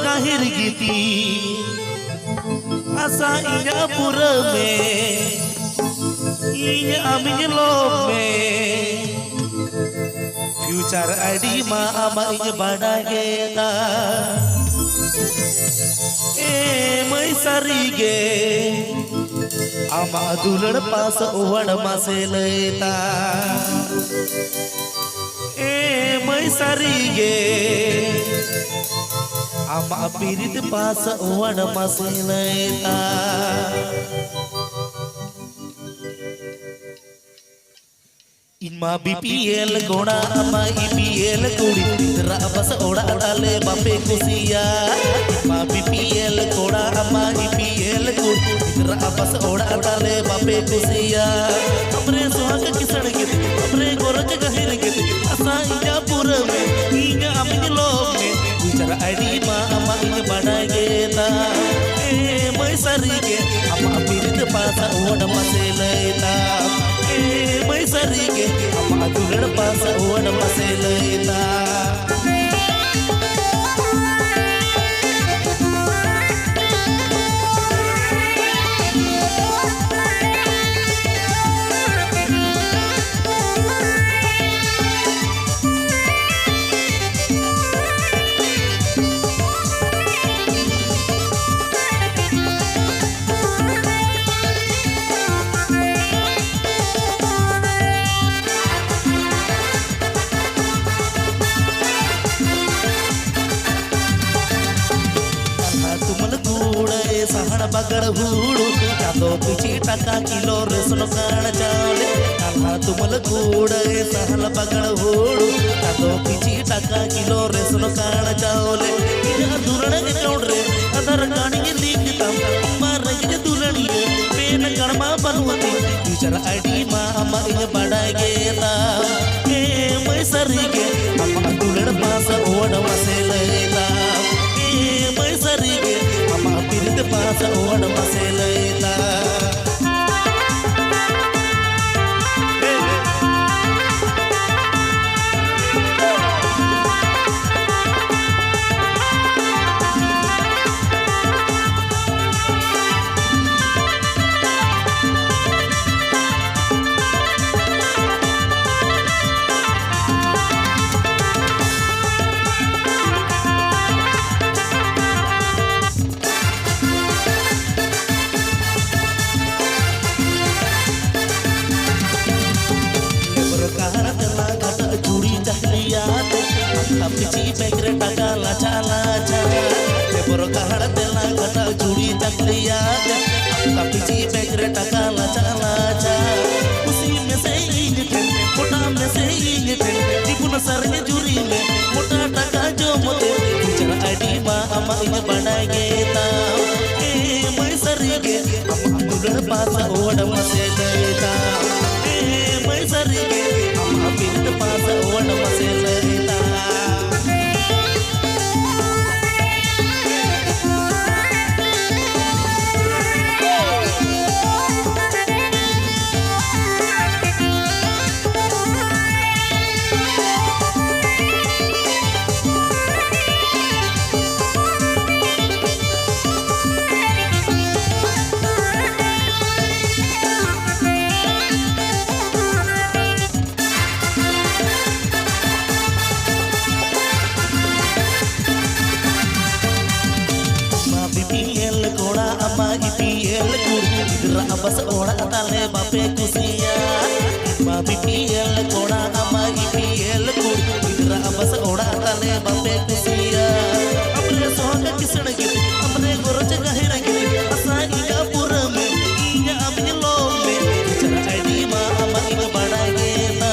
गाहिर गीती असा इया पुर में इया अमिन लोब में फ्यूचर आईडी मा आमा इया बड़ा गेता ए मैं सारी गे आमा दुलड़ पास ओवड़ मासे लेता ए मैं सारी गे आमा पीरित पास ओवड़ मासे लेता इनमा बीपीएल घोड़ा अमा ईपीएल कुड़ी राबस ओड़ा डाले बापे कुसिया इनमा बीपीएल घोड़ा अमा ईपीएल कुड़ी राबस ओड़ा डाले बापे कुसिया हमरे सुहाग किसण के हमरे गोरज गहिर के असा इया पुर में इया अमिन लोब में गुजर आईडी मा अमा इन बड़ा गेता ए मैं सरी के अमा पीरित पासा ओड़ मसे लेता ए मैं सरी के अमा दुलड़ पासा ओड़ मसे लेता सहन बगड़ हूड़ू कादो पिची टका किलो रेसनो कान चावले काला तुमल कूड़े सहन बगड़ हूड़ू कादो पिची टका किलो रेसनो कान चावले इया दुलण के चौड़रे अदर गाणी के दीकता अम्मा रंग दुलणी पेन कणमा बनवती फ्यूचर आईडी मा अम्मा इन बड़ा गेता ए मैं सरी के अम्मा दुलण पास ओड़ मसे लेता ए मैं सरी के अम्मा पीरित पास ओड़ मसे लेता पिची पैकरे टका लाचा लाचा लेबरो कहड़ तेला कटा जुड़ी तकलिया पिची पैकरे टका लाचा लाचा उसी में से इंजटे मोटा में से इंजटे टिपुन सर के जुरी में मोटा टका जो मोते फ्यूचर आईडी मा अमा इन बड़ा गेता ए मैं सरी के अमा दुलड़ पास ओड़ मसे लेता ए मैं सरी के अमा पीरित पास ओड़ मसे लेता बस ओड़ा ताले बापे कुसिया इनमा बीपीएल कोड़ा अमा ईपीएल कुड़ इधरा बस ओड़ा ताले बापे कुसिया अपने सोहग किसण के अपने गोरज गहिर के असा इया पुर में इया अमिन लोब में फ्यूचर आईडी मा अमा इन बड़ा गेता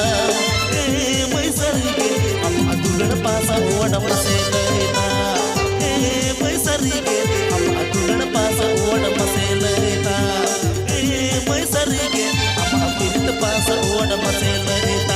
ए मैं सरी के अमा दुलड़ पासा ओड़ मसे लेता ए मैं सरी के अमा दुलड़ पासा ओड़ मसे लेता मैं सरी के अमा पीरित पास ओड़ मसे लेता